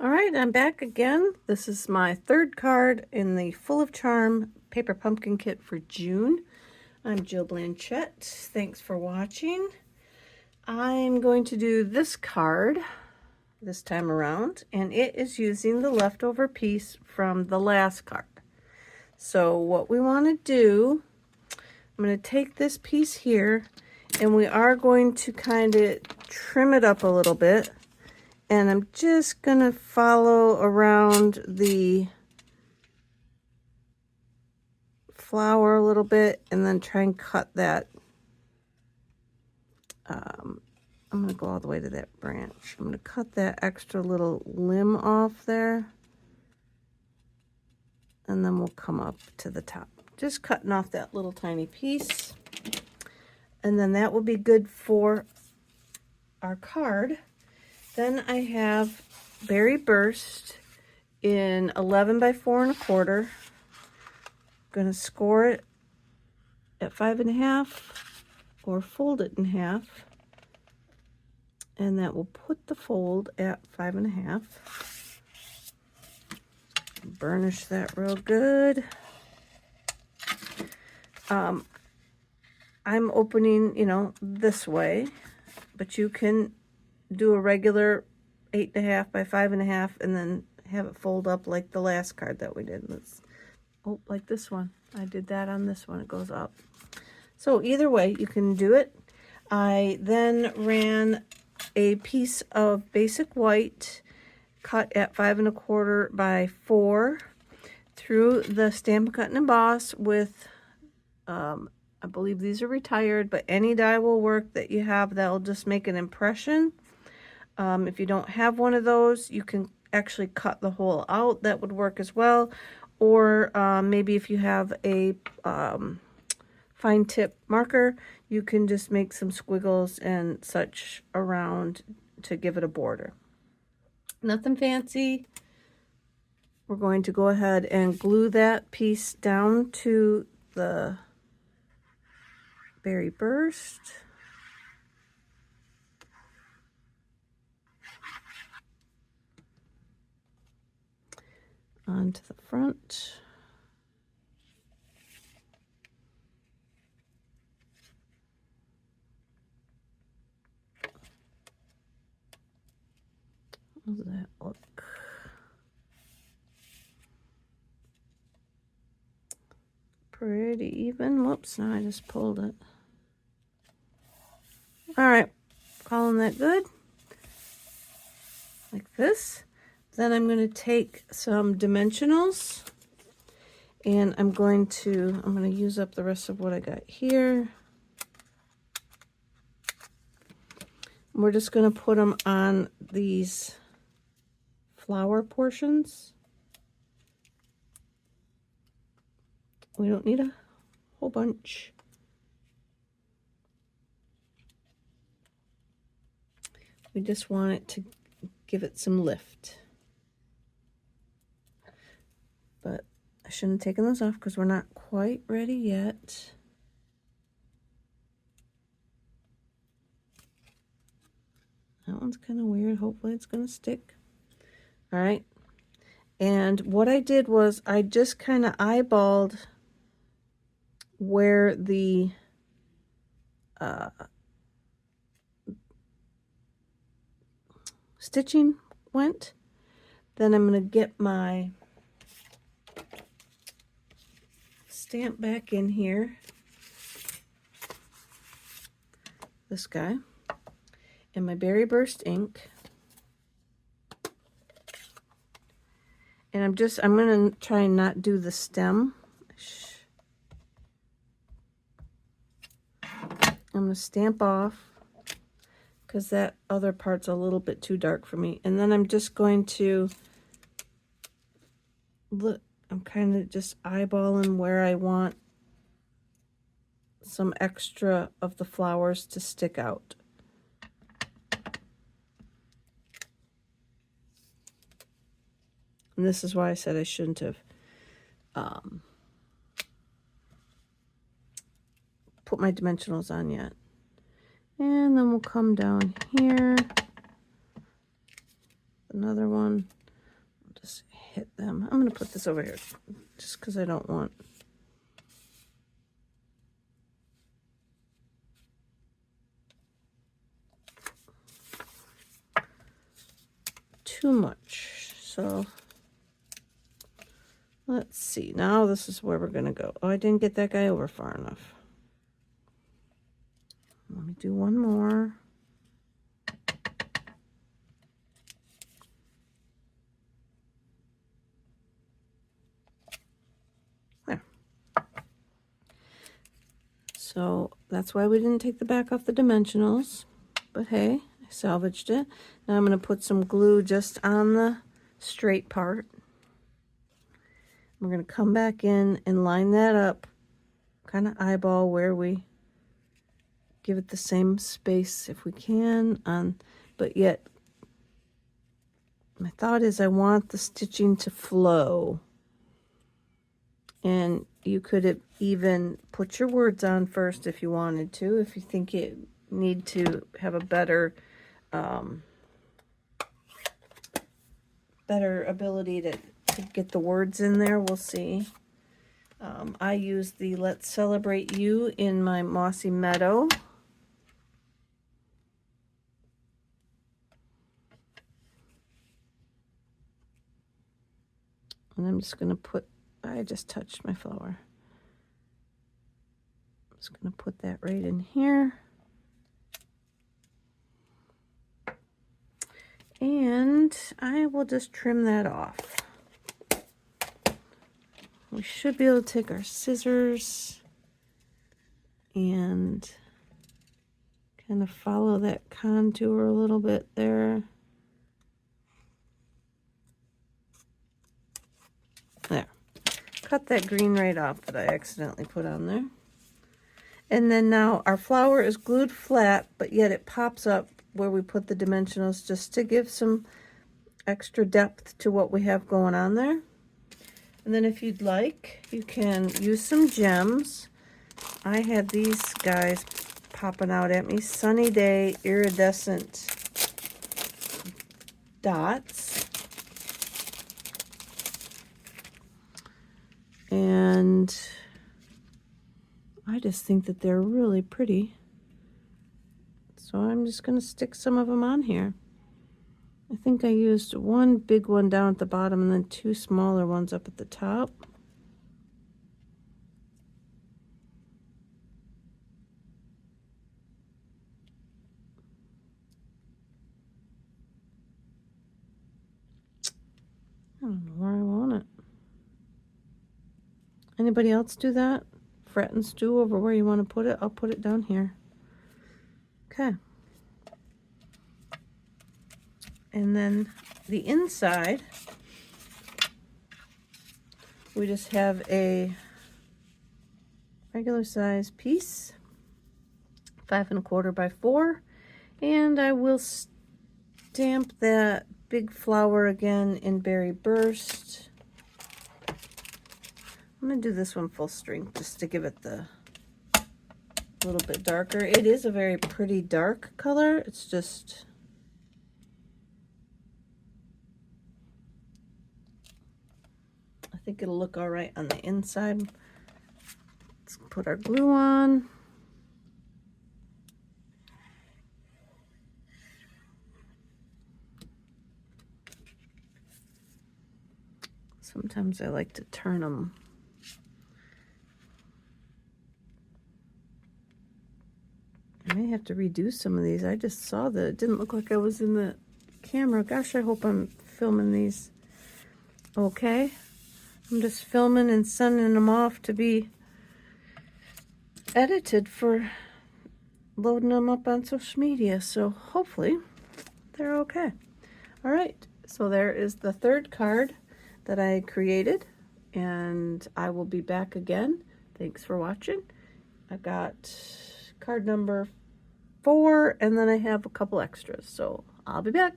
All right, I'm back again. This is my third card in the Full of Charm Paper Pumpkin Kit for June. I'm Jill Blanchette. Thanks for watching. I'm going to do this card this time around, and it is using the leftover piece from the last card. So what we want to do, I'm going to take this piece here, and we are going to kind of trim it up a little bit. And I'm just going to follow around the flower a little bit and then try and cut that. I'm going to go all the way to that branch. I'm going to cut that extra little limb off there. And then we'll come up to the top. Just cutting off that little tiny piece. And then that will be good for our card. Then I have Berry Burst in 11 by 4 1/4. Going to score it at 5 1/2 or fold it in half, and that will put the fold at 5 1/2. Burnish that real good. I'm opening, this way, but you can do a regular 8 1/2 by 5 1/2 and then have it fold up like the last card that we did. Like this one. I did that on this one. It goes up. So either way, you can do it. I then ran a piece of basic white cut at 5 1/4 by 4 through the Stampin' Cut and Emboss with, I believe these are retired, but any die will work that you have that'll just make an impression. If you don't have one of those, you can actually cut the hole out. That would work as well. Or maybe if you have a fine tip marker, you can just make some squiggles and such around to give it a border. Nothing fancy. We're going to go ahead and glue that piece down to the Berry Burst. Onto the front. How does that look? Pretty even. Whoops, now I just pulled it. All right, calling that good. Like this. Then I'm going to take some dimensionals and I'm going to use up the rest of what I got here. We're just going to put them on these flower portions. We don't need a whole bunch. We just want it to give it some lift. But I shouldn't have taken those off because we're not quite ready yet. That one's kind of weird. Hopefully it's going to stick. All right. And what I did was I just kind of eyeballed where the stitching went. Then I'm going to get my stamp back in here. This guy. And my Berry Burst ink. And I'm going to try and not do the stem. I'm going to stamp off because that other part's a little bit too dark for me. And then I'm just going to look, I'm kind of just eyeballing where I want some extra of the flowers to stick out. And this is why I said I shouldn't have put my dimensionals on yet. And then we'll come down here. Another one. them. I'm going to put this over here just because I don't want... too much. So let's see. Now this is where we're going to go. Oh, I didn't get that guy over far enough. Let me do one more. There. So that's why we didn't take the back off the dimensionals. But hey, I salvaged it. Now I'm going to put some glue just on the straight part. We're going to come back in and line that up, kind of eyeball where we give it the same space if we can, but yet my thought is I want the stitching to flow. And you could even put your words on first if you wanted to, if you think you need to have a better ability to get the words in there. We'll see. I use the Let's Celebrate You in my Mossy Meadow. And I'm just going to put, I just touched my flower. I'm just going to put that right in here. And I will just trim that off. We should be able to take our scissors and kind of follow that contour a little bit there. There. Cut that green right off that I accidentally put on there. And then now our flower is glued flat, but yet it pops up where we put the dimensionals just to give some extra depth to what we have going on there. And then if you'd like, you can use some gems. I had these guys popping out at me. Sunny Day Iridescent Dots. And I just think that they're really pretty. So I'm just going to stick some of them on here. I think I used one big one down at the bottom and then two smaller ones up at the top. I don't know where I want it. Anybody else do that? Fret and stew over where you want to put it. I'll put it down here. Okay. And then the inside, we just have a regular size piece, 5 1/4 by 4, and I will stamp that big flower again in Berry Burst. I'm going to do this one full strength just to give it the little bit darker. It is a very pretty dark color. It's just... I think it'll look all right on the inside. Let's put our glue on. Sometimes I like to turn them. I may have to redo some of these. I just saw that it didn't look like I was in the camera. Gosh, I hope I'm filming these okay. I'm just filming and sending them off to be edited for loading them up on social media. So hopefully they're okay. All right, so there is the third card that I created, and I will be back again. Thanks for watching. I got card number 4, and then I have a couple extras, so I'll be back.